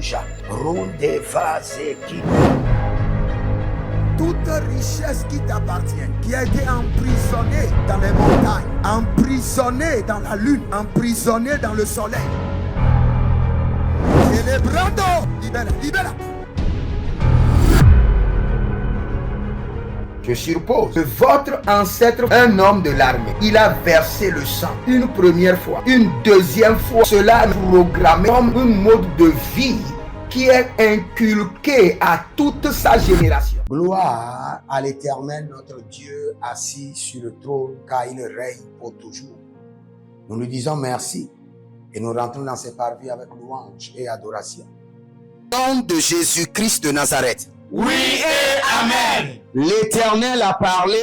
Rouja, Ronde Vazeki. Toute richesse qui t'appartient, qui a été emprisonnée dans les montagnes, emprisonnée dans la lune, emprisonnée dans le soleil. Célébrando, libère, libère. Je suppose que votre ancêtre, un homme de l'armée, il a versé le sang une première fois, une deuxième fois. Cela est programmé comme un mode de vie qui est inculqué à toute sa génération. Gloire à l'Éternel, notre Dieu, assis sur le trône, car il règne pour toujours. Nous lui disons merci et nous rentrons dans ses parvis avec louange et adoration. Au nom de Jésus-Christ de Nazareth. Oui et Amen. L'Éternel a parlé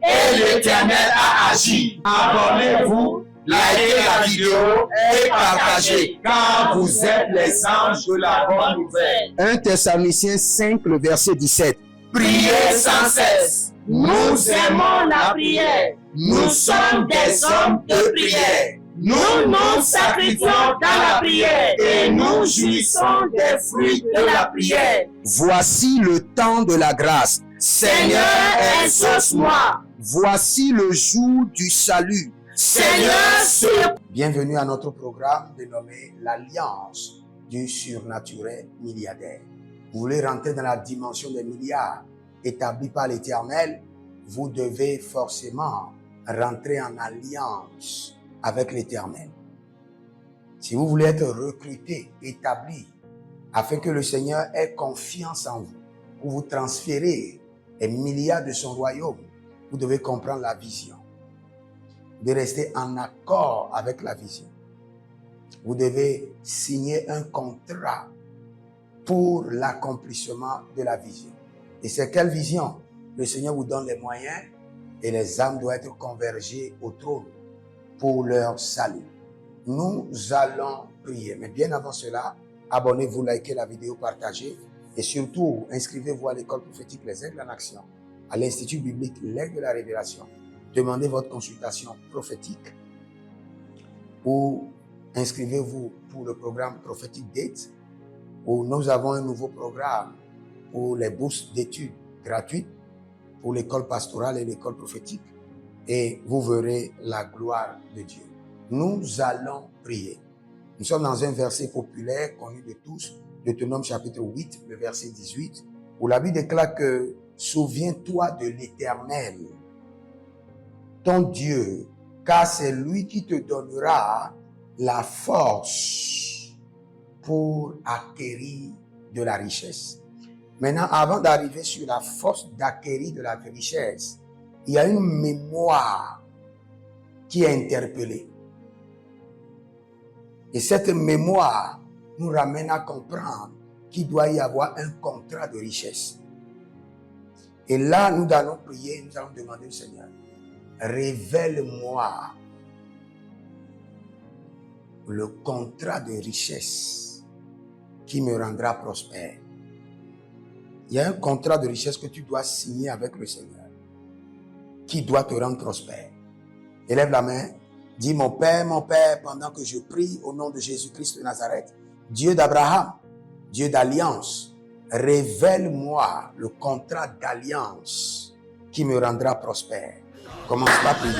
et l'Éternel a agi. Abonnez-vous, likez la vidéo et partagez, car vous êtes les anges de la bonne nouvelle. 1 Thessaloniciens 5, le verset 17. Priez sans cesse. Nous aimons la prière. Nous sommes des hommes de prière. Nous nous sacrifions dans la prière et nous jouissons des fruits de la prière. Voici le temps de la grâce. Seigneur, exauce-moi. Voici le jour du salut. Seigneur, bienvenue à notre programme dénommé l'Alliance du surnaturel milliardaire. Vous voulez rentrer dans la dimension des milliards établie par l'Éternel, vous devez forcément rentrer en alliance avec l'Éternel. Si vous voulez être recruté, établi, afin que le Seigneur ait confiance en vous, pour vous transférer les milliards de son royaume, vous devez comprendre la vision. Vous devez rester en accord avec la vision. Vous devez signer un contrat pour l'accomplissement de la vision. Et c'est quelle vision? Le Seigneur vous donne les moyens et les âmes doivent être convergées au trône pour leur salut. Nous allons prier. Mais bien avant cela, abonnez-vous, likez la vidéo, partagez. Et surtout, inscrivez-vous à l'école prophétique Les Aigles en Action, à l'Institut biblique L'Aigle de la Révélation. Demandez votre consultation prophétique ou inscrivez-vous pour le programme Prophetic Date où nous avons un nouveau programme pour les bourses d'études gratuites pour l'école pastorale et l'école prophétique. Et vous verrez la gloire de Dieu. Nous allons prier. Nous sommes dans un verset populaire connu de tous, Deutéronome chapitre 8, le verset 18, où la Bible déclare que « Souviens-toi de l'Éternel, ton Dieu, car c'est lui qui te donnera la force pour acquérir de la richesse. » Maintenant, avant d'arriver sur la force d'acquérir de la richesse, il y a une mémoire qui est interpellée. Et cette mémoire nous ramène à comprendre qu'il doit y avoir un contrat de richesse. Et là, nous allons prier, nous allons demander au Seigneur, révèle-moi le contrat de richesse qui me rendra prospère. Il y a un contrat de richesse que tu dois signer avec le Seigneur, qui doit te rendre prospère. Élève la main, dis mon Père, pendant que je prie au nom de Jésus-Christ de Nazareth, Dieu d'Abraham, Dieu d'alliance, révèle-moi le contrat d'alliance qui me rendra prospère. Commence par prier.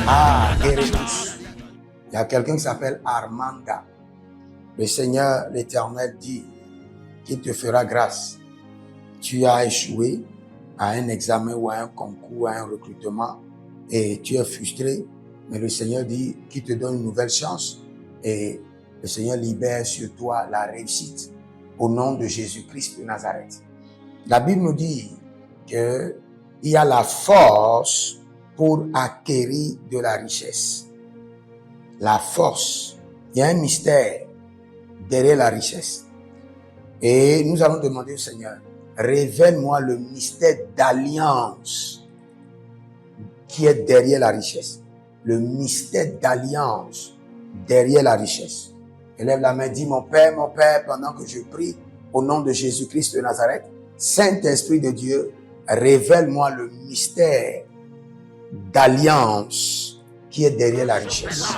Ah, guéris tous. Il y a quelqu'un qui s'appelle Armanda. Le Seigneur, l'Éternel, dit qu'il te fera grâce. Tu as échoué à un examen ou à un concours, à un recrutement et tu es frustré. Mais le Seigneur dit qu'il te donne une nouvelle chance et le Seigneur libère sur toi la réussite au nom de Jésus-Christ de Nazareth. La Bible nous dit qu'il y a la force pour acquérir de la richesse. La force. Il y a un mystère derrière la richesse. Et nous allons demander au Seigneur, révèle-moi le mystère d'alliance qui est derrière la richesse. Le mystère d'alliance derrière la richesse. Élève la main, dis mon Père, pendant que je prie au nom de Jésus-Christ de Nazareth, Saint-Esprit de Dieu, révèle-moi le mystère d'alliance qui est derrière la richesse.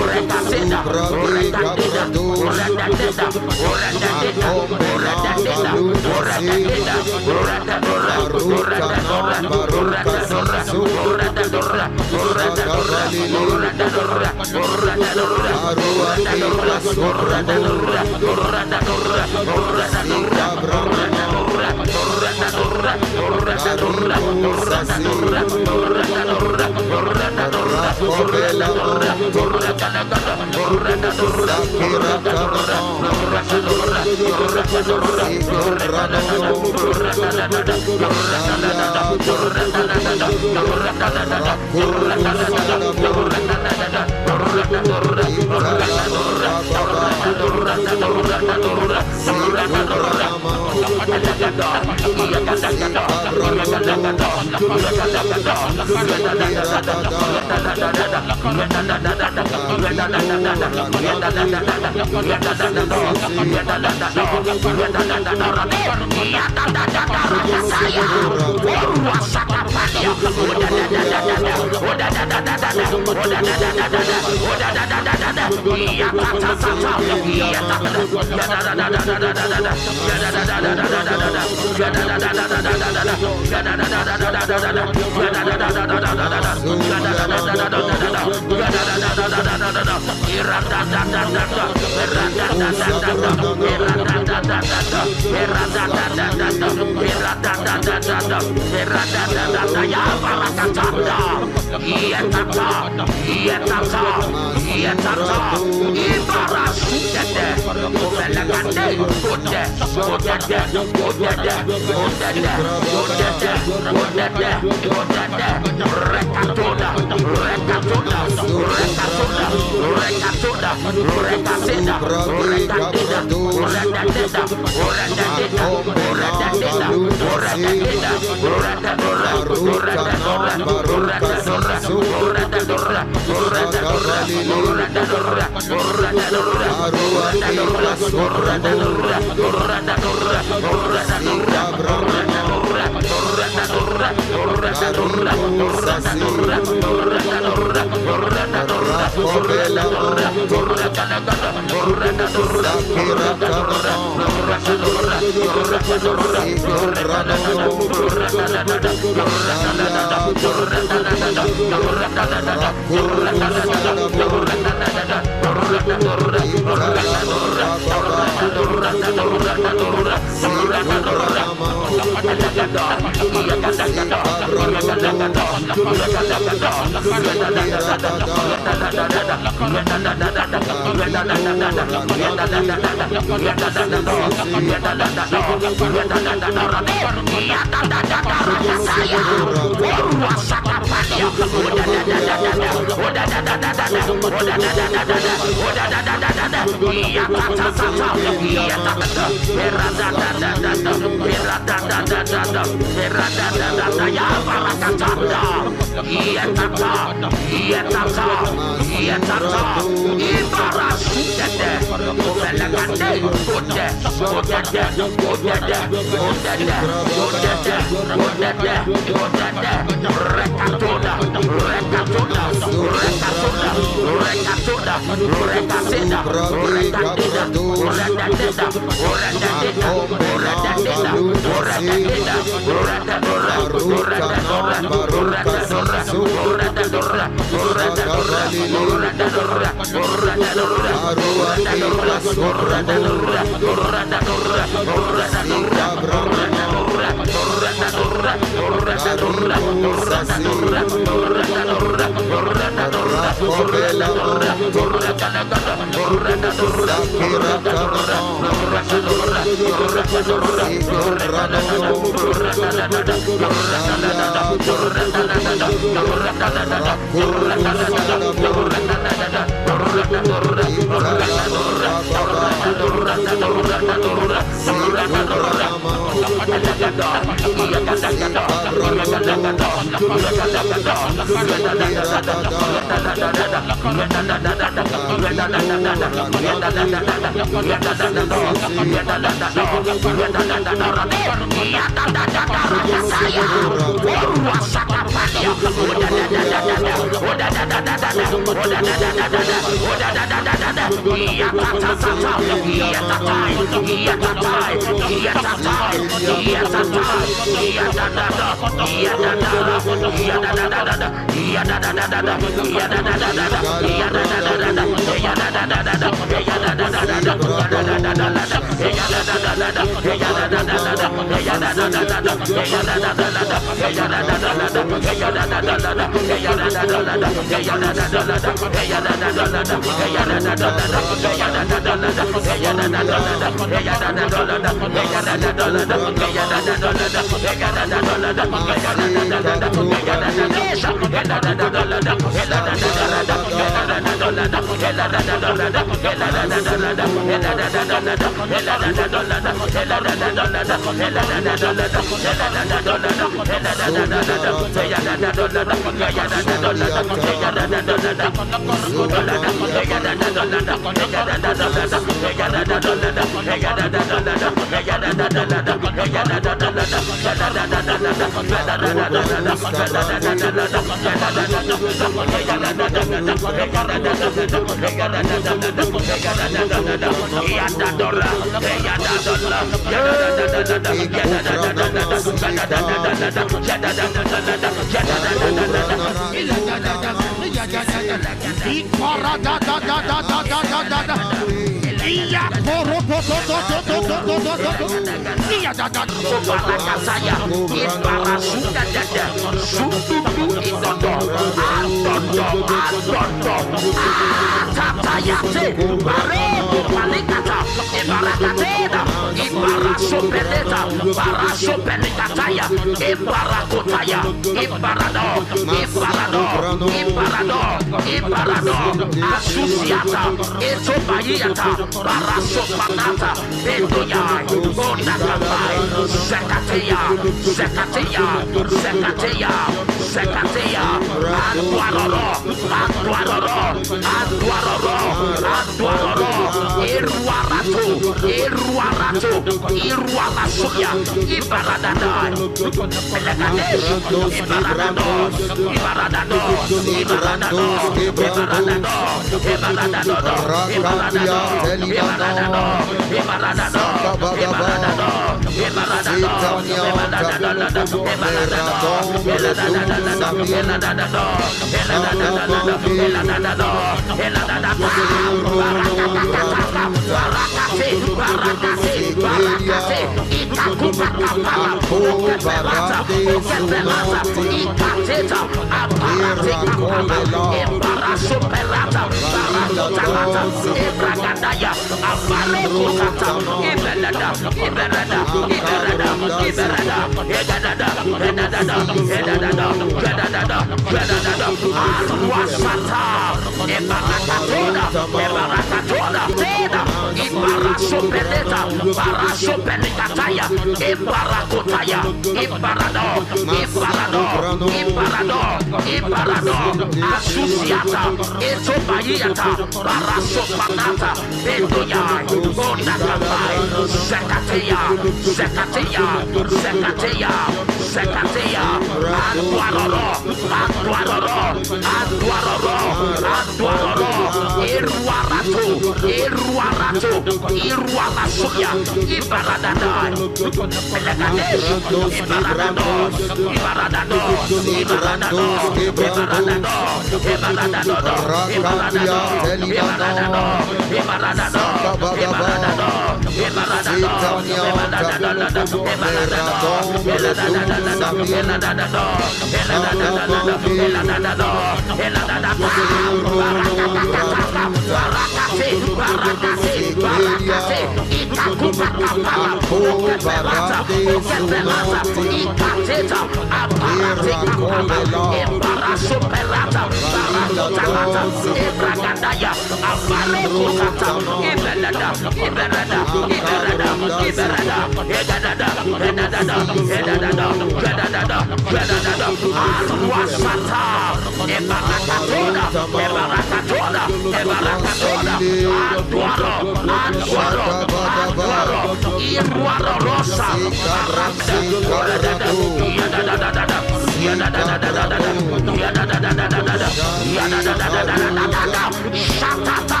Shatata,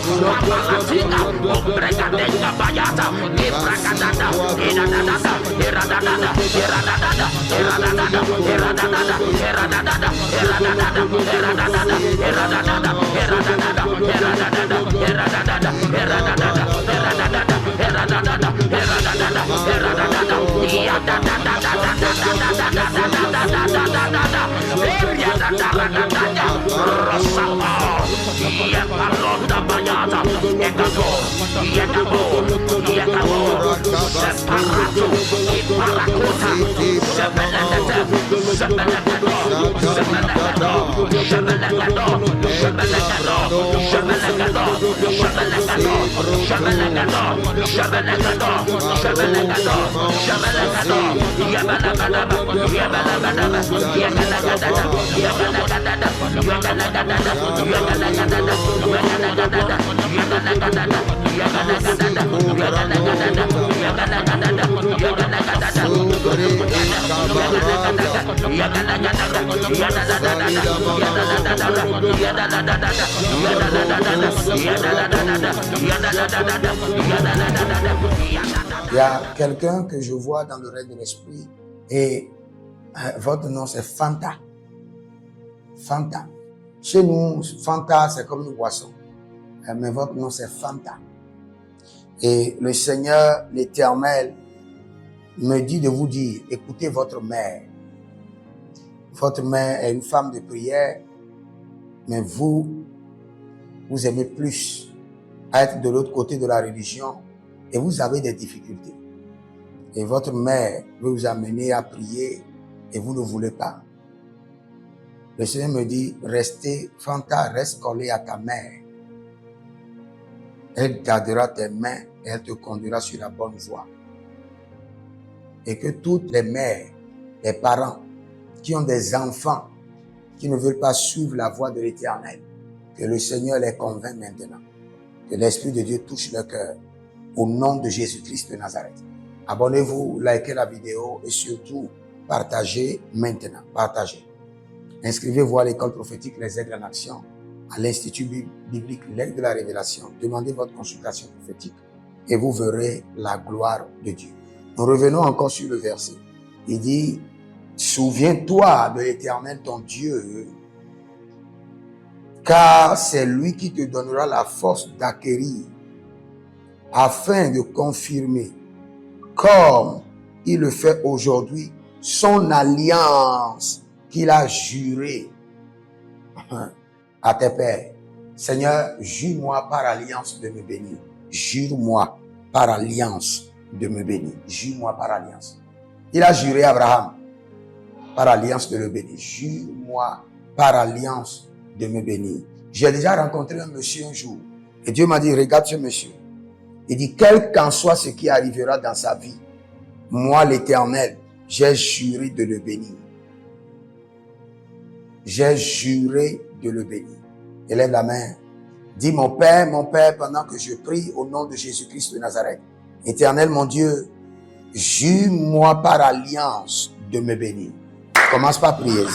Babalatinga, Obregadenga Bayata, Ibrakadada, Iradada, Iradada, Iradada, Iradada, Iradada, Iradada, Iradada, Iradada, Il y a quelqu'un que je vois dans le règne de l'esprit et votre nom c'est Fanta. Fanta. Chez nous, Fanta c'est comme une boisson. Mais votre nom c'est Fanta. Et le Seigneur, l'Éternel, me dit de vous dire, écoutez votre mère. Votre mère est une femme de prière, mais vous aimez plus être de l'autre côté de la religion et vous avez des difficultés. Et votre mère veut vous amener à prier et vous ne voulez pas. Le Seigneur me dit, restez, Fanta, reste collé à ta mère. Elle gardera tes mains et elle te conduira sur la bonne voie. Et que toutes les mères, les parents qui ont des enfants qui ne veulent pas suivre la voie de l'Éternel, que le Seigneur les convainc maintenant. Que l'Esprit de Dieu touche leur cœur. Au nom de Jésus-Christ de Nazareth. Abonnez-vous, likez la vidéo et surtout partagez maintenant. Partagez. Inscrivez-vous à l'école prophétique Les Aigles en Action, à l'Institut biblique L'Aigle de la Révélation. Demandez votre consultation prophétique et vous verrez la gloire de Dieu. Nous revenons encore sur le verset. Il dit, souviens-toi de l'Éternel ton Dieu, car c'est lui qui te donnera la force d'acquérir, afin de confirmer, comme il le fait aujourd'hui, son alliance qu'il a jurée à tes pères. Seigneur, jure-moi par alliance de me bénir. Jure-moi par alliance de me bénir. Jure-moi par alliance. Il a juré à Abraham par alliance de le bénir. Jure-moi par alliance de me bénir. J'ai déjà rencontré un monsieur un jour et Dieu m'a dit, regarde ce monsieur. Il dit, quel qu'en soit ce qui arrivera dans sa vie, moi l'Éternel, j'ai juré de le bénir. J'ai juré de le bénir. Élève la main. Dis, mon Père, pendant que je prie au nom de Jésus-Christ de Nazareth. Éternel, mon Dieu, jure-moi par alliance de me bénir. Commence par prier.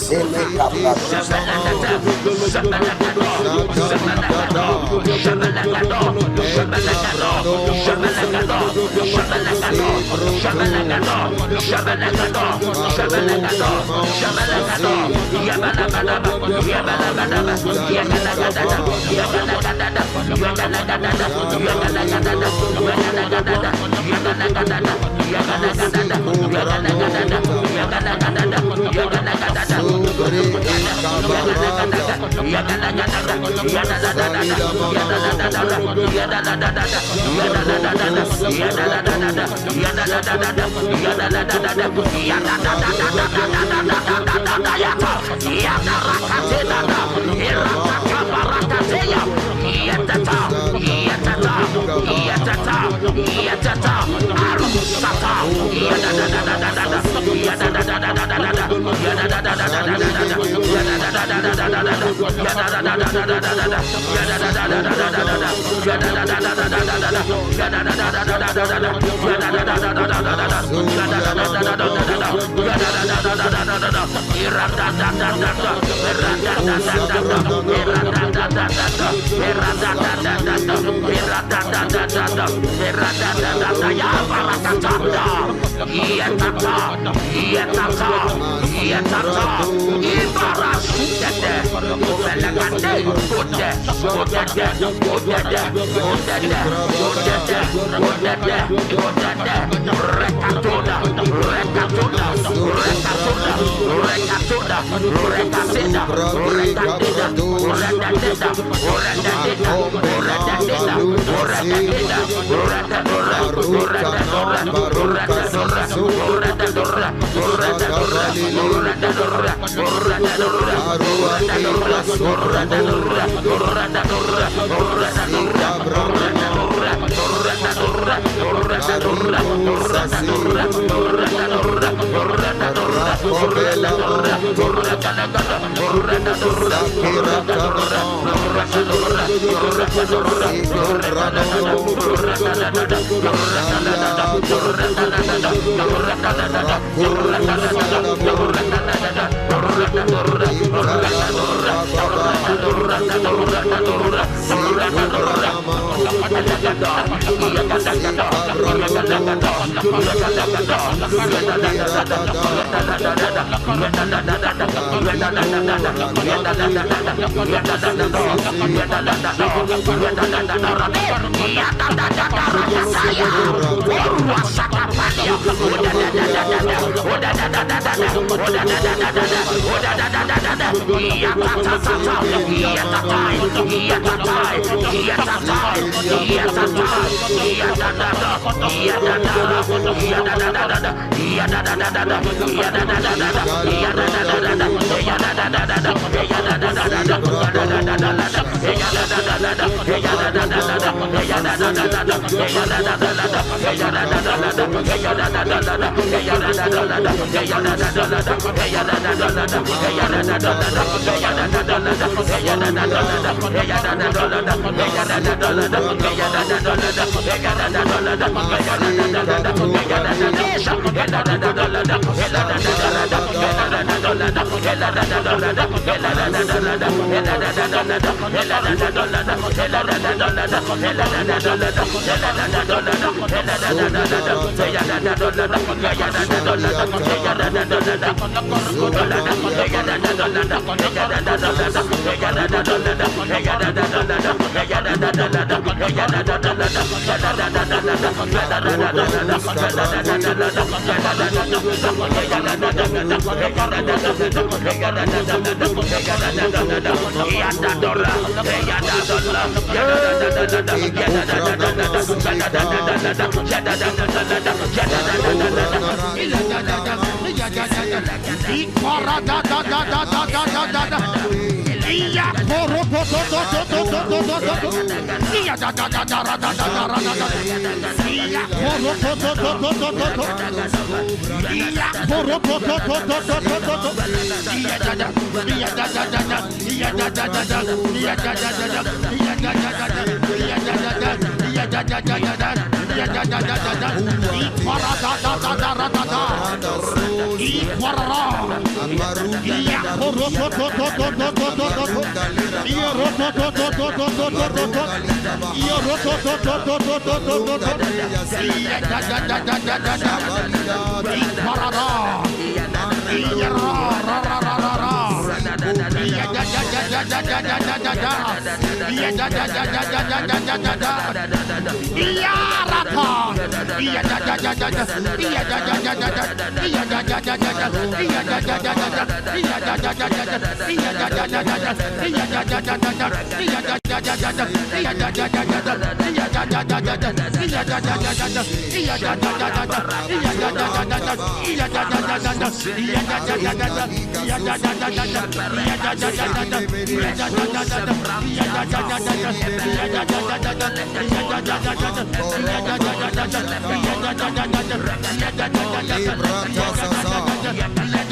Ibrata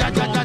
Sasa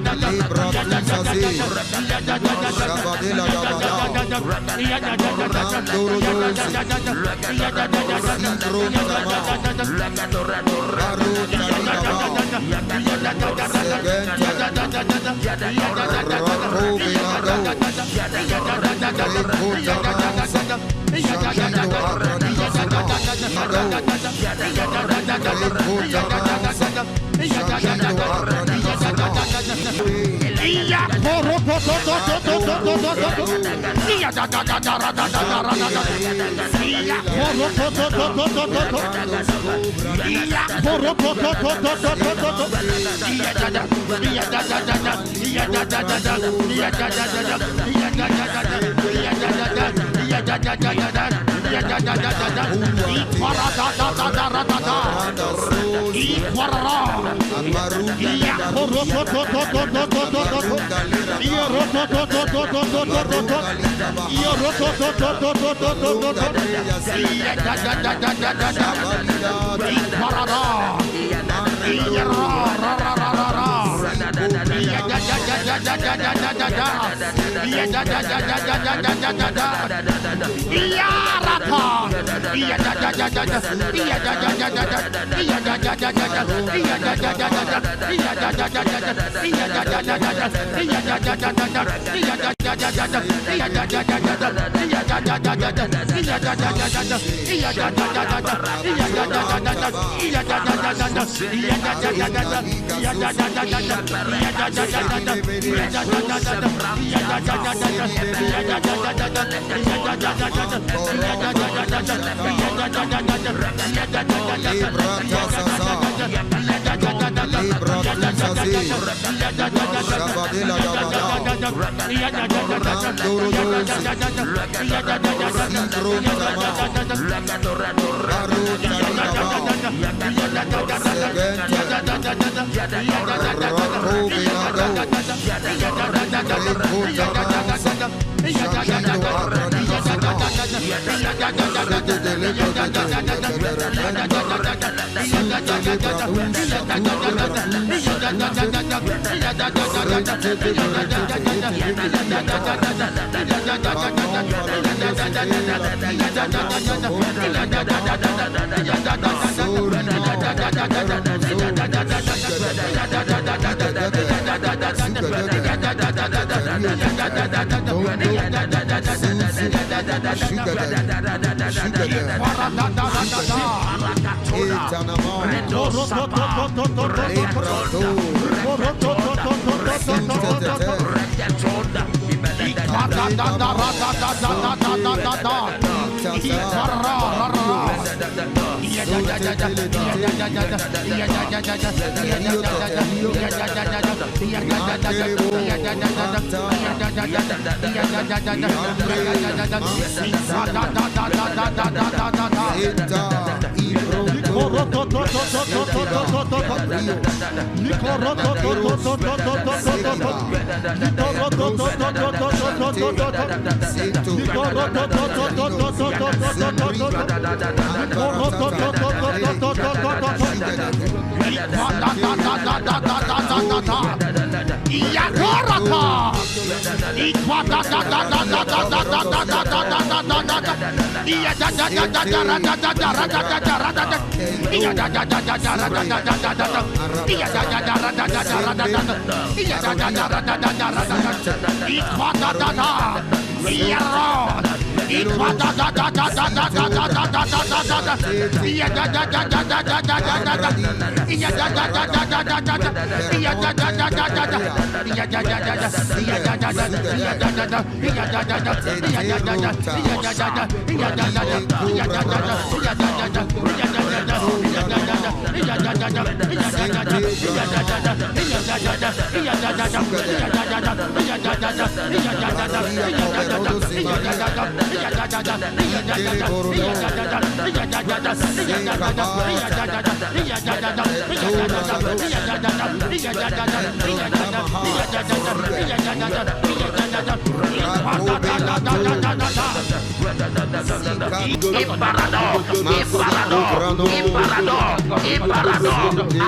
Ibarado,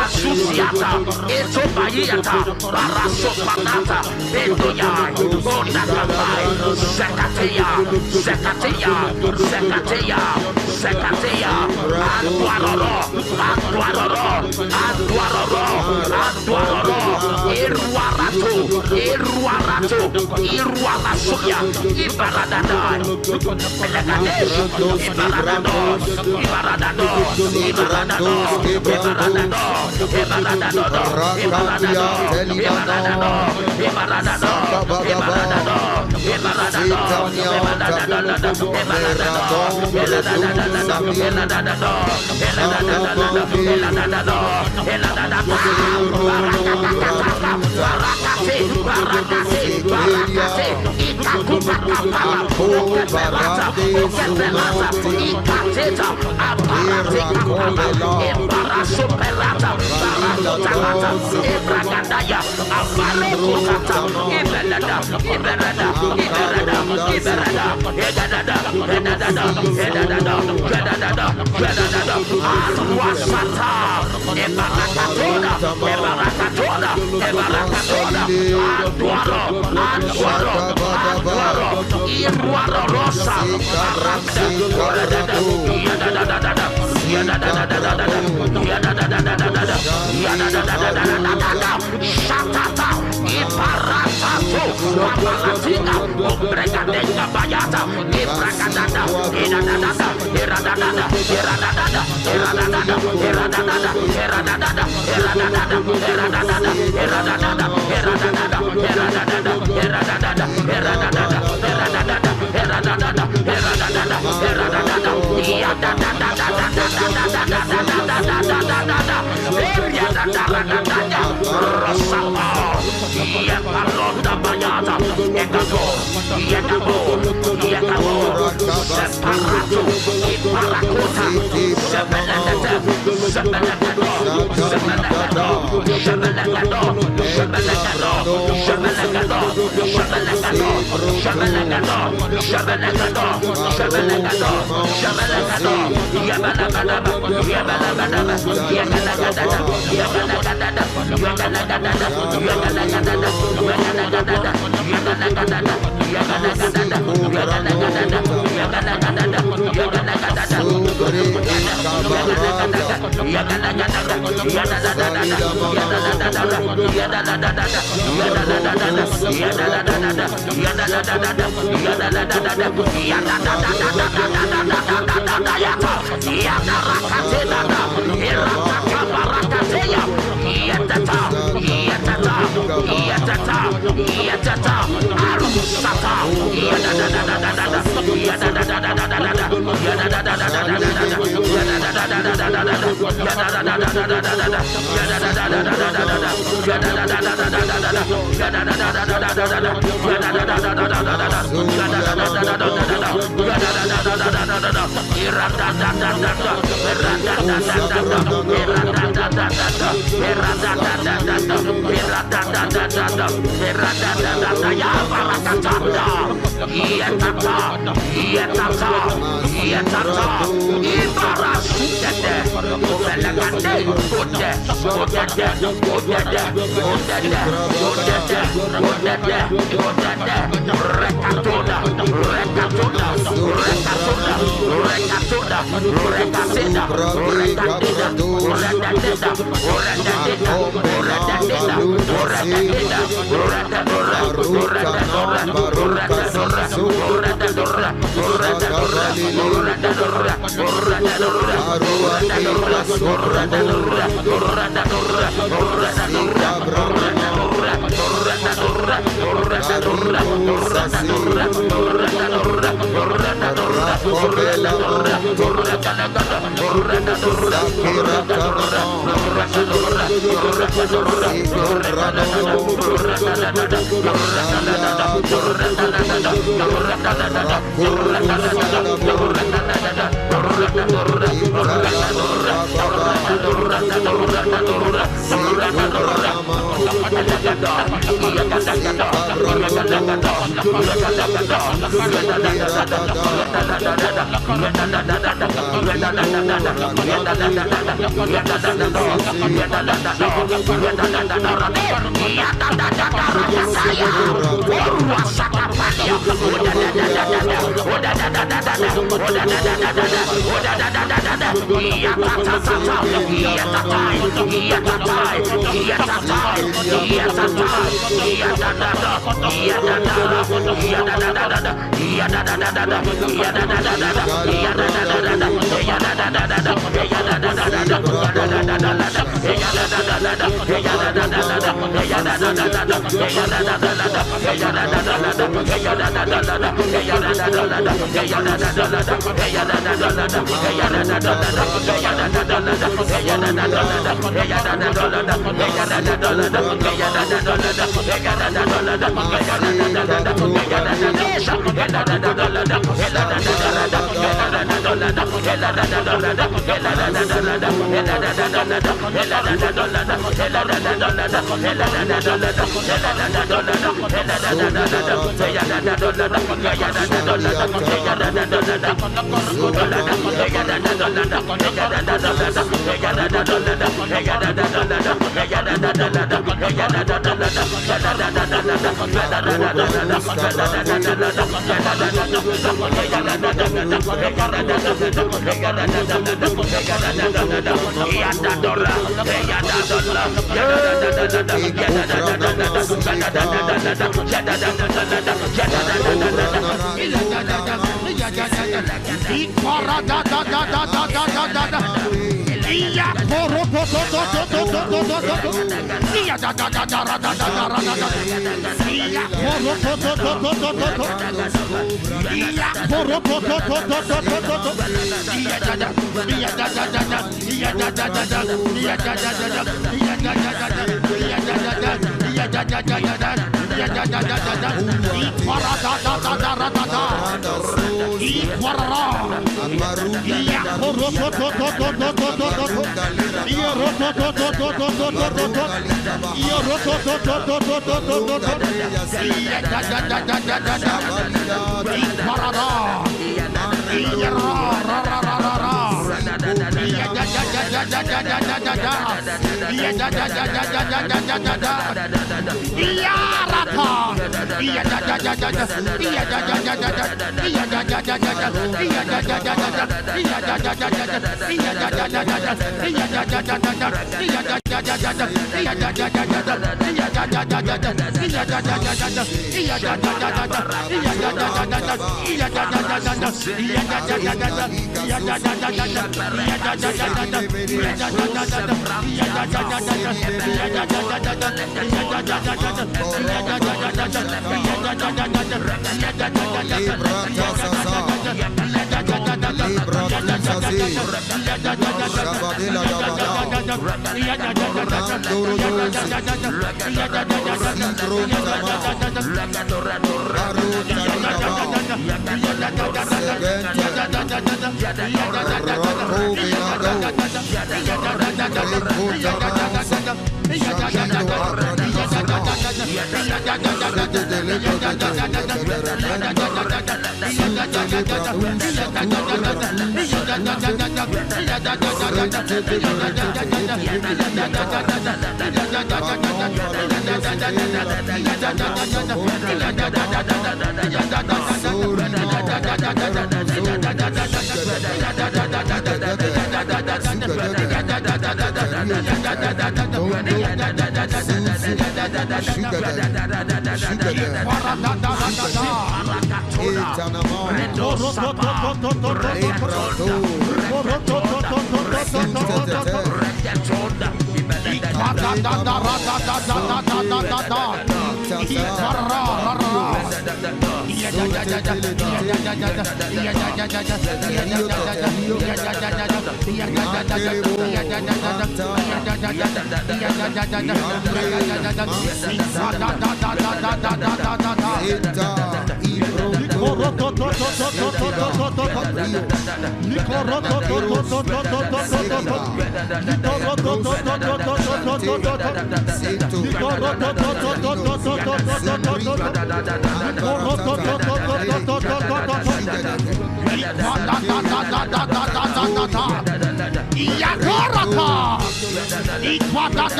Asusiata, Etobayata, Barasopanata, Bedoya, Onakabai, Zekateya, Aduaroro, Iruarasoya, Ibaradada,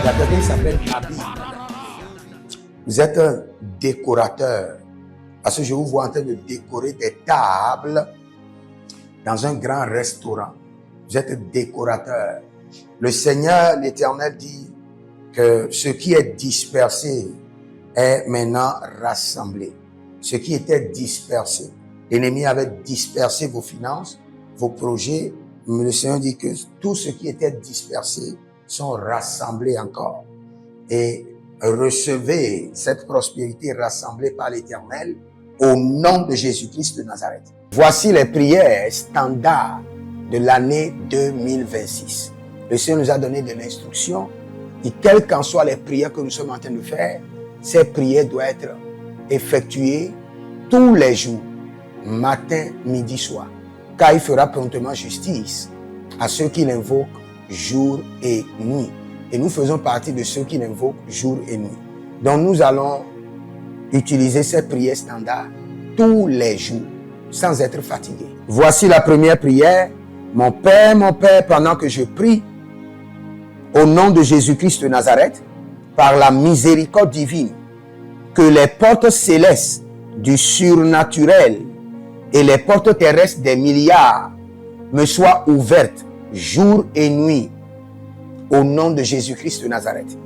La personne s'appelle Abi. Vous êtes un décorateur. Parce que je vous vois en train de décorer des tables dans un grand restaurant. Vous êtes décorateur. Le Seigneur, l'Éternel, dit que ce qui est dispersé est maintenant rassemblé. Ce qui était dispersé. L'ennemi avait dispersé vos finances, vos projets. Mais le Seigneur dit que tout ce qui était dispersé sont rassemblés encore. Et recevez cette prospérité rassemblée par l'Éternel au nom de Jésus-Christ de Nazareth. Voici les prières standards de l'année 2026. Le Seigneur nous a donné de l'instruction et quelles qu'en soient les prières que nous sommes en train de faire, ces prières doivent être effectuées tous les jours, matin, midi, soir. Car il fera promptement justice à ceux qui l'invoquent jour et nuit. Et nous faisons partie de ceux qui l'invoquent jour et nuit. Donc nous allons utiliser ces prières standards tous les jours, sans être fatigués. Voici la première prière. Mon Père, pendant que je prie, au nom de Jésus-Christ de Nazareth, par la miséricorde divine, que les portes célestes du surnaturel et les portes terrestres des milliards me soient ouvertes jour et nuit, au nom de Jésus-Christ de Nazareth.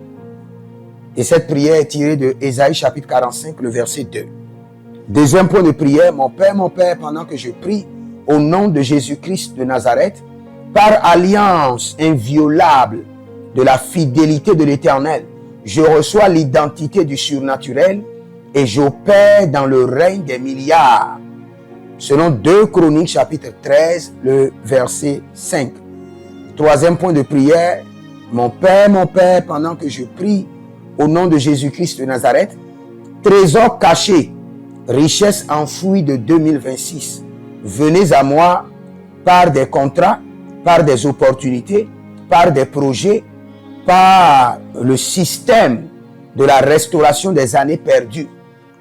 Et cette prière est tirée de Ésaïe chapitre 45, le verset 2. Deuxième point de prière, mon Père, pendant que je prie, au nom de Jésus-Christ de Nazareth, par alliance inviolable de la fidélité de l'Éternel, je reçois l'identité du surnaturel et j'opère dans le règne des milliards. Selon 2 Chroniques chapitre 13, le verset 5. Troisième point de prière, mon Père, pendant que je prie au nom de Jésus-Christ de Nazareth, trésor caché, richesse enfouie de 2026, venez à moi par des contrats, par des opportunités, par des projets, par le système de la restauration des années perdues,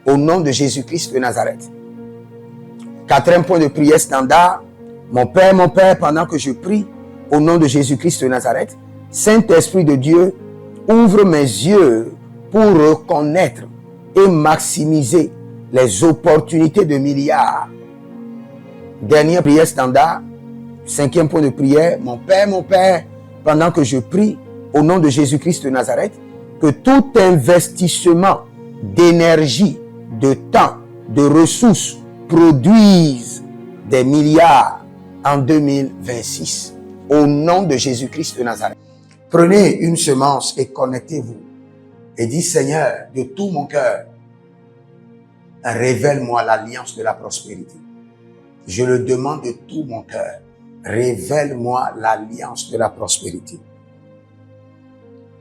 au nom de Jésus-Christ de Nazareth. Quatrième point de prière standard, mon Père, pendant que je prie au nom de Jésus-Christ de Nazareth, Saint-Esprit de Dieu, ouvre mes yeux pour reconnaître et maximiser les opportunités de milliards. Dernière prière standard, cinquième point de prière, mon Père, pendant que je prie au nom de Jésus-Christ de Nazareth, que tout investissement d'énergie, de temps, de ressources produise des milliards en 2026. Au nom de Jésus-Christ de Nazareth. Prenez une semence et connectez-vous. Et dites, Seigneur, de tout mon cœur, révèle-moi l'alliance de la prospérité. Je le demande de tout mon cœur. Révèle-moi l'alliance de la prospérité.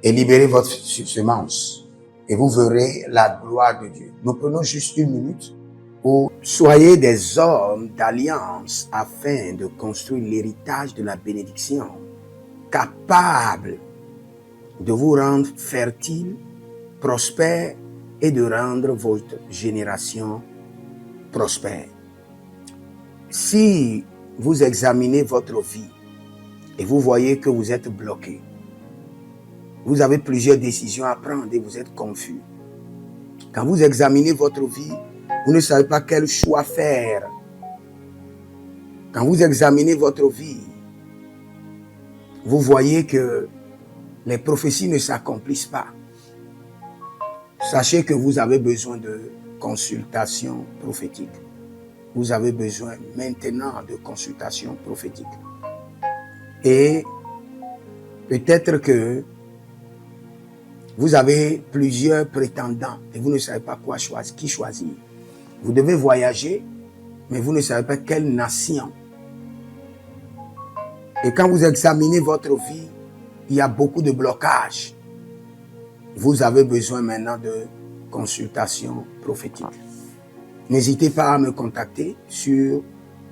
Et libérez votre semence. Et vous verrez la gloire de Dieu. Nous prenons juste une minute pour soyez des hommes d'alliance afin de construire l'héritage de la bénédiction, capable de vous rendre fertile, prospère et de rendre votre génération prospère. Si vous examinez votre vie et vous voyez que vous êtes bloqué, vous avez plusieurs décisions à prendre et vous êtes confus. Quand vous examinez votre vie, vous ne savez pas quel choix faire. Quand vous examinez votre vie, vous voyez que les prophéties ne s'accomplissent pas. Sachez que vous avez besoin de consultation prophétique. Vous avez besoin maintenant de consultation prophétique. Et peut-être que vous avez plusieurs prétendants et vous ne savez pas qui choisir. Vous devez voyager, mais vous ne savez pas quelle nation. Et quand vous examinez votre vie, il y a beaucoup de blocages. Vous avez besoin maintenant de consultation prophétique. N'hésitez pas à me contacter sur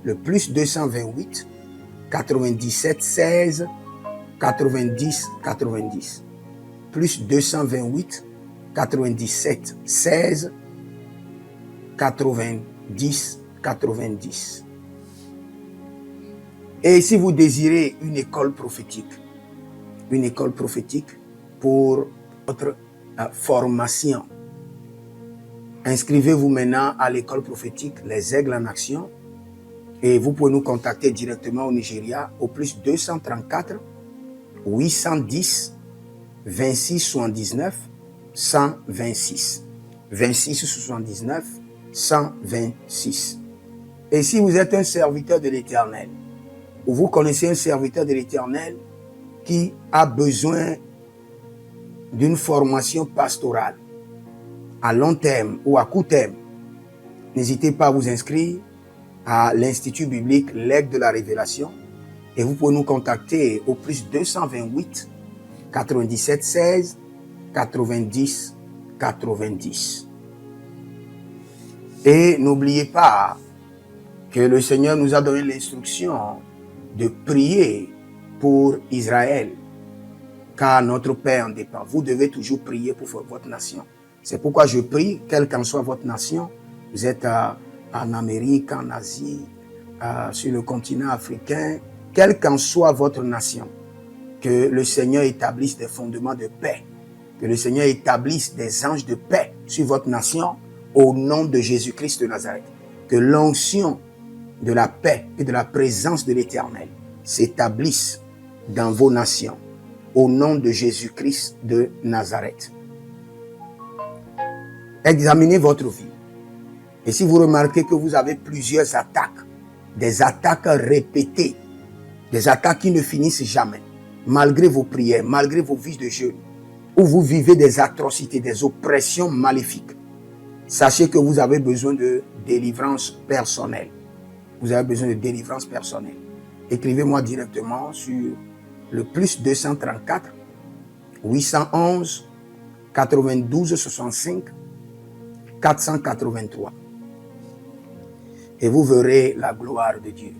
le plus 228 97 16 90 90. Plus 228 97 16 90 90. Et si vous désirez une école prophétique pour votre formation, inscrivez-vous maintenant à l'école prophétique Les Aigles en Action et vous pouvez nous contacter directement au Nigeria au plus 234 810 26 79 126. 26 79 126. Et si vous êtes un serviteur de l'Éternel, ou vous connaissez un serviteur de l'Éternel qui a besoin d'une formation pastorale à long terme ou à court terme, n'hésitez pas à vous inscrire à l'Institut biblique L'Aigle de la Révélation et vous pouvez nous contacter au plus 228 97 16 90 90. Et n'oubliez pas que le Seigneur nous a donné l'instruction de prier pour Israël, car notre paix en dépend. Vous devez toujours prier pour votre nation. C'est pourquoi je prie, quelle qu'en soit votre nation, vous êtes en Amérique, en Asie, sur le continent africain, quelle qu'en soit votre nation, que le Seigneur établisse des fondements de paix, que le Seigneur établisse des anges de paix sur votre nation, au nom de Jésus-Christ de Nazareth. Que l'onction de la paix et de la présence de l'Éternel s'établisse dans vos nations, au nom de Jésus-Christ de Nazareth. Examinez votre vie. Et si vous remarquez que vous avez plusieurs attaques, des attaques répétées, des attaques qui ne finissent jamais, malgré vos prières, malgré vos vies de jeûne, où vous vivez des atrocités, des oppressions maléfiques, sachez que vous avez besoin de délivrance personnelle. Vous avez besoin de délivrance personnelle. Écrivez-moi directement sur le plus 234 811 92 65 483. Et vous verrez la gloire de Dieu.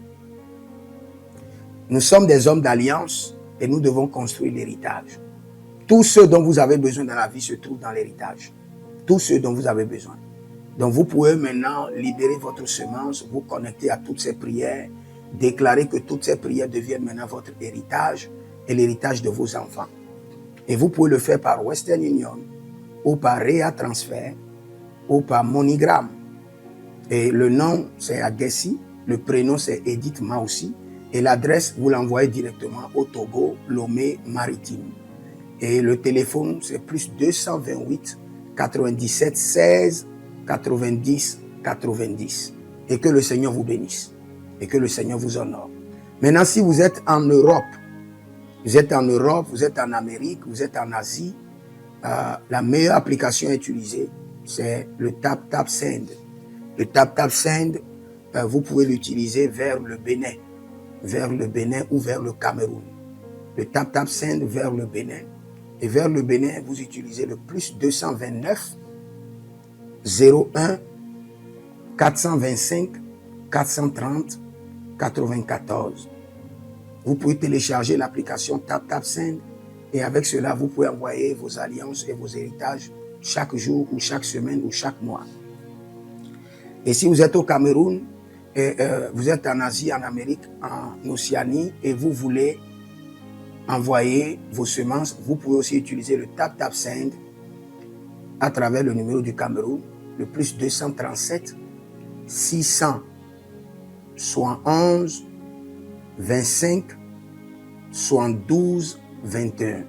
Nous sommes des hommes d'alliance et nous devons construire l'héritage. Tout ce dont vous avez besoin dans la vie se trouve dans l'héritage. Tout ce dont vous avez besoin. Donc vous pouvez maintenant libérer votre semence, vous connecter à toutes ces prières, déclarer que toutes ces prières deviennent maintenant votre héritage et l'héritage de vos enfants. Et vous pouvez le faire par Western Union ou par Rea Transfer ou par MoneyGram. Et le nom c'est Agessi, le prénom c'est Edith Maussi et l'adresse vous l'envoyez directement au Togo, Lomé Maritime. Et le téléphone c'est plus 228 97 16 90 90. Et que le Seigneur vous bénisse et que le Seigneur vous honore. Maintenant, si vous êtes en Europe, vous êtes en Amérique, vous êtes en Asie, la meilleure application à utiliser, c'est le TapTapSend. Le TapTapSend, vous pouvez l'utiliser vers le Bénin ou vers le Cameroun. Le TapTapSend vers le Bénin. Et vers le Bénin, vous utilisez le plus 229 01 425 430 94. Vous pouvez télécharger l'application TapTapSend et avec cela, vous pouvez envoyer vos alliances et vos héritages chaque jour ou chaque semaine ou chaque mois. Et si vous êtes au Cameroun, et, vous êtes en Asie, en Amérique, en Océanie et vous voulez envoyer vos semences, vous pouvez aussi utiliser le TapTapSend à travers le numéro du Cameroun, le plus 237 671 25 72 21.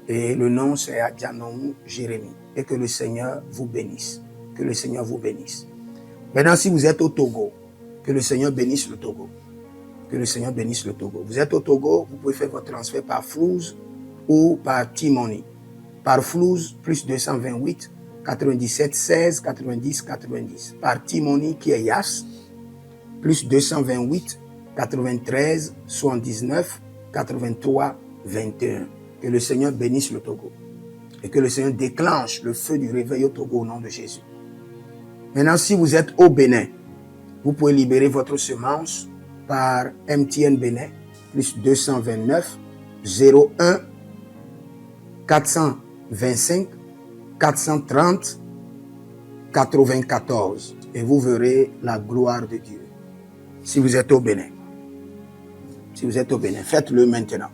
Et le nom c'est Adjanou Jérémie. Et que le Seigneur vous bénisse. Que le Seigneur vous bénisse. Maintenant, si vous êtes au Togo, que le Seigneur bénisse le Togo. Que le Seigneur bénisse le Togo. Vous êtes au Togo, vous pouvez faire votre transfert par Flouz ou par T-Money. Par Flouz, plus 228 97 16 90 90. Par T-Money qui est Yas, plus 228 93 79 83 21. Que le Seigneur bénisse le Togo. Et que le Seigneur déclenche le feu du réveil au Togo au nom de Jésus. Maintenant, si vous êtes au Bénin, vous pouvez libérer votre semence par MTN Bénin, plus 229 01 425 430 94. Et vous verrez la gloire de Dieu. Si vous êtes au Bénin. Si vous êtes au Bénin, faites-le maintenant.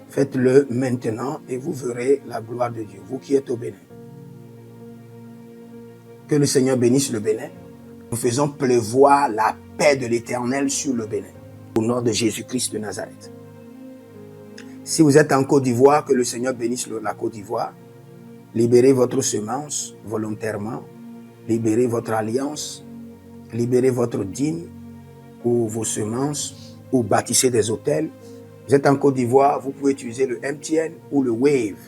Faites-le maintenant et vous verrez la gloire de Dieu. Vous qui êtes au Bénin. Que le Seigneur bénisse le Bénin. Nous faisons pleuvoir la paix de l'Éternel sur le Bénin. Au nom de Jésus-Christ de Nazareth. Si vous êtes en Côte d'Ivoire, que le Seigneur bénisse la Côte d'Ivoire. Libérez votre semence volontairement. Libérez votre alliance. Libérez votre dîme ou vos semences ou bâtissez des hôtels. Vous êtes en Côte d'Ivoire, vous pouvez utiliser le MTN ou le Wave.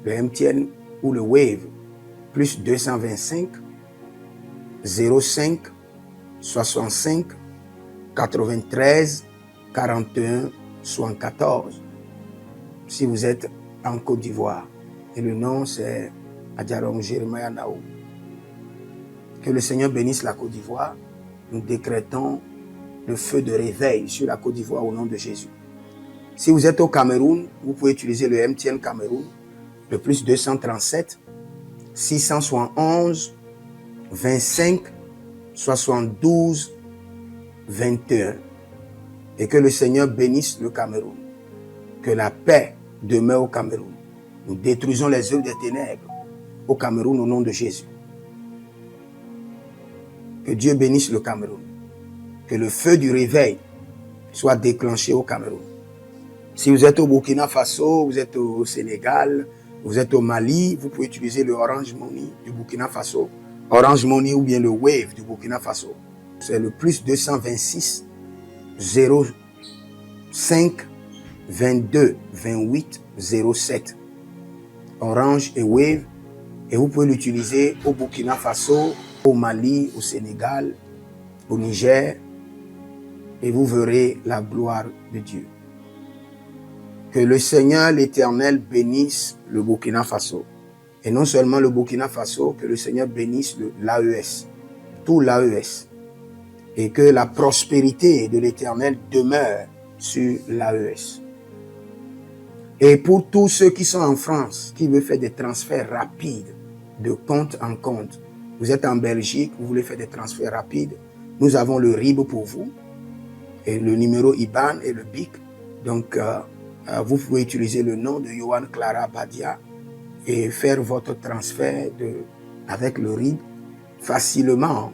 Le MTN ou le Wave. Plus 225 05 65 93 41 74. Si vous êtes en Côte d'Ivoire. Et le nom c'est Adjaron Jeremiah Naou. Que le Seigneur bénisse la Côte d'Ivoire. Nous décrétons le feu de réveil sur la Côte d'Ivoire au nom de Jésus. Si vous êtes au Cameroun, vous pouvez utiliser le MTN Cameroun, le plus 237 671 25 72 21. Et que le Seigneur bénisse le Cameroun. Que la paix demeure au Cameroun. Nous détruisons les œuvres des ténèbres au Cameroun au nom de Jésus. Que Dieu bénisse le Cameroun. Que le feu du réveil soit déclenché au Cameroun. Si vous êtes au Burkina Faso, vous êtes au Sénégal, vous êtes au Mali, vous pouvez utiliser le Orange Money du Burkina Faso. Orange Money ou bien le Wave du Burkina Faso. C'est le plus 226 05 22 28 07. Orange et Wave. Et vous pouvez l'utiliser au Burkina Faso, au Mali, au Sénégal, au Niger. Et vous verrez la gloire de Dieu. Que le Seigneur, l'Éternel, bénisse le Burkina Faso. Et non seulement le Burkina Faso, que le Seigneur bénisse l'AES, tout l'AES. Et que la prospérité de l'Éternel demeure sur l'AES. Et pour tous ceux qui sont en France, qui veulent faire des transferts rapides de compte en compte, vous êtes en Belgique, vous voulez faire des transferts rapides, nous avons le RIB pour vous, et le numéro IBAN et le BIC. Donc, vous pouvez utiliser le nom de Johan Clara Badia et faire votre transfert avec le RIB facilement.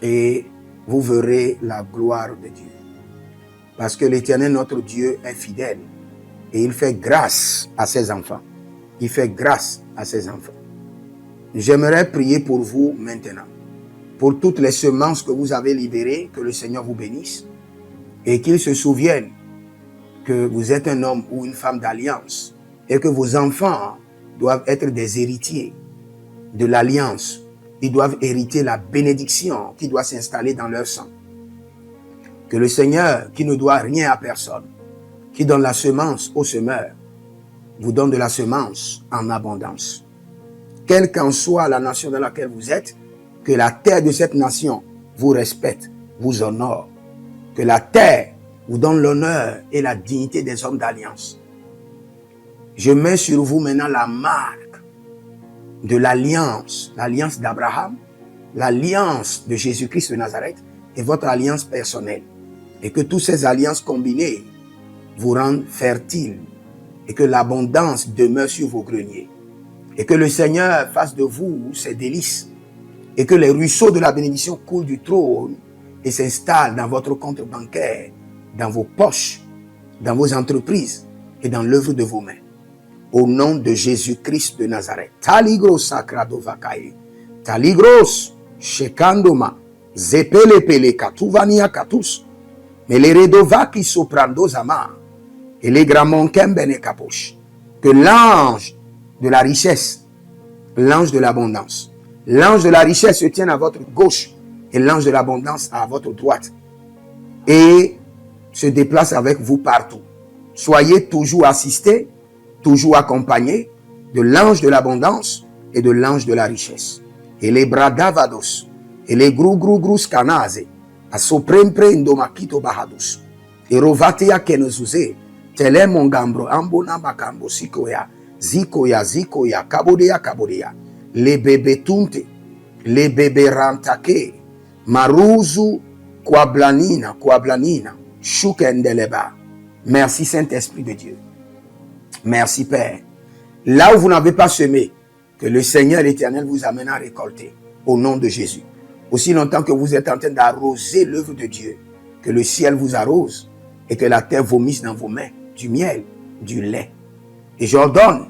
Et vous verrez la gloire de Dieu. Parce que l'Éternel, notre Dieu, est fidèle. Et il fait grâce à ses enfants. Il fait grâce à ses enfants. J'aimerais prier pour vous maintenant. Pour toutes les semences que vous avez libérées, que le Seigneur vous bénisse. Et qu'il se souvienne que vous êtes un homme ou une femme d'alliance. Et que vos enfants doivent être des héritiers de l'alliance. Ils doivent hériter la bénédiction qui doit s'installer dans leur sang. Que le Seigneur, qui ne doit rien à personne, qui donne la semence au semeur, vous donne de la semence en abondance. Quelle qu'en soit la nation dans laquelle vous êtes, que la terre de cette nation vous respecte, vous honore. Que la terre vous donne l'honneur et la dignité des hommes d'alliance. Je mets sur vous maintenant la marque de l'alliance d'Abraham, l'alliance de Jésus-Christ de Nazareth et votre alliance personnelle. Et que toutes ces alliances combinées vous rendent fertiles et que l'abondance demeure sur vos greniers. Et que le Seigneur fasse de vous ses délices et que les ruisseaux de la bénédiction coulent du trône et s'installent dans votre compte bancaire, dans vos poches, dans vos entreprises et dans l'œuvre de vos mains. Au nom de Jésus-Christ de Nazareth. Taligros sacrado vakae. Taligros shekandoma. Zepelepele katuvania katus. Meleredovaki soprando zama. Et les gramons kembene kaposh. Que l'ange de la richesse, l'ange de l'abondance, l'ange de la richesse se tienne à votre gauche et l'ange de l'abondance à votre droite. Et se déplace avec vous partout. Soyez toujours assistés, toujours accompagné de l'ange de l'abondance et de l'ange de la richesse. Et les bradavados, et les grou scanase, a soprempre indomakito bahadus, et rovatea kenezuze, tele mongambro ambona bakambo sikoya, zikoya, kabodea, les bébés tunte, les bébés rantake, maruzu, kwablanina, shukendeleba. Merci Saint-Esprit de Dieu. Merci Père. Là où vous n'avez pas semé, que le Seigneur l'Éternel vous amène à récolter. Au nom de Jésus. Aussi longtemps que vous êtes en train d'arroser l'œuvre de Dieu, que le ciel vous arrose et que la terre vomisse dans vos mains du miel, du lait. Et j'ordonne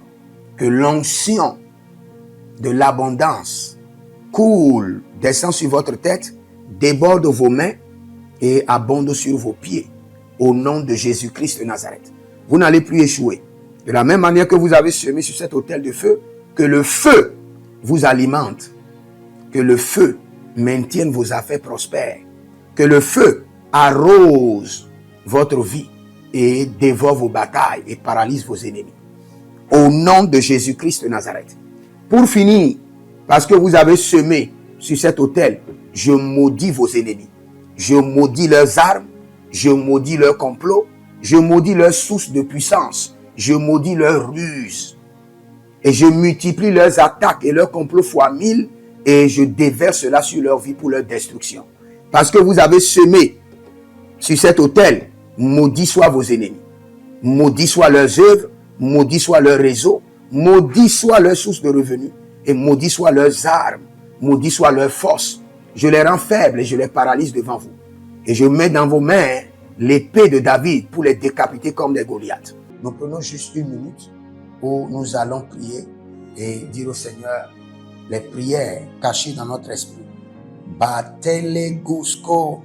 que l'onction de l'abondance coule, descend sur votre tête, déborde vos mains et abonde sur vos pieds. Au nom de Jésus-Christ de Nazareth. Vous n'allez plus échouer. De la même manière que vous avez semé sur cet autel de feu, que le feu vous alimente, que le feu maintienne vos affaires prospères, que le feu arrose votre vie et dévore vos batailles et paralyse vos ennemis. Au nom de Jésus-Christ de Nazareth. Pour finir, parce que vous avez semé sur cet autel, je maudis vos ennemis. Je maudis leurs armes, je maudis leurs complots, je maudis leurs sources de puissance, je maudis leurs ruses. Et je multiplie leurs attaques et leurs complots fois 1000 et je déverse cela sur leur vie pour leur destruction. Parce que vous avez semé sur cet autel, maudit soient vos ennemis, maudit soient leurs œuvres, maudit soit leur réseau, maudit soit leur source de revenus et maudit soient leurs armes, maudit soit leur force. Je les rends faibles et je les paralyse devant vous. Et je mets dans vos mains l'épée de David pour les décapiter comme des Goliaths. Nous prenons juste une minute où nous allons prier et dire au Seigneur les prières cachées dans notre esprit. Batele gusko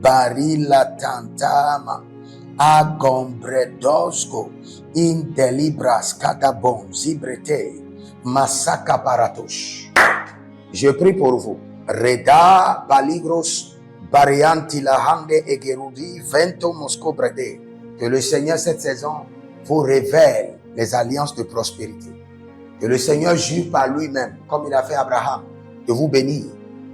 barila tantama agombredosko indelibras kadabon zibrete masaka paratosh. Je prie pour vous. Reda baligros barianti la hande egerudi vento mosco brede. Que le Seigneur cette saison vous révèle les alliances de prospérité. Que le Seigneur jure par lui-même, comme il a fait Abraham, de vous bénir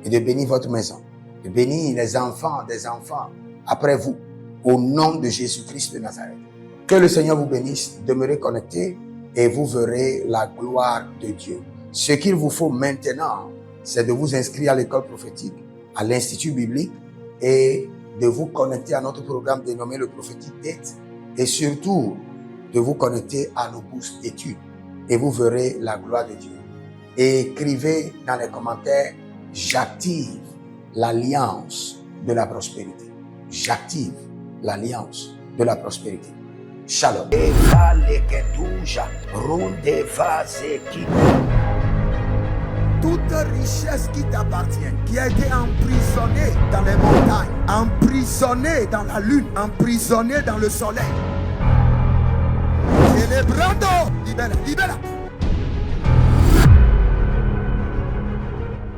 et de bénir votre maison, de bénir les enfants des enfants après vous, au nom de Jésus-Christ de Nazareth. Que le Seigneur vous bénisse, demeurez connectés et vous verrez la gloire de Dieu. Ce qu'il vous faut maintenant, c'est de vous inscrire à l'école prophétique, à l'Institut biblique et de vous connecter à notre programme dénommé le Prophetic Date et surtout de vous connecter à nos bourses d'études et vous verrez la gloire de Dieu. Et écrivez dans les commentaires, j'active l'alliance de la prospérité. J'active l'alliance de la prospérité. Shalom. Toute richesse qui t'appartient, qui a été emprisonnée dans les montagnes, emprisonnée dans la lune, emprisonnée dans le soleil. Celebrando, libera, libera.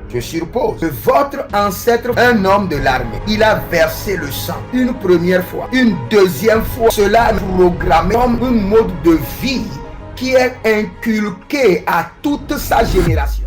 Je suppose que votre ancêtre, un homme de l'armée, il a versé le sang une première fois, une deuxième fois. Cela est programmé comme un mode de vie qui est inculqué à toute sa génération.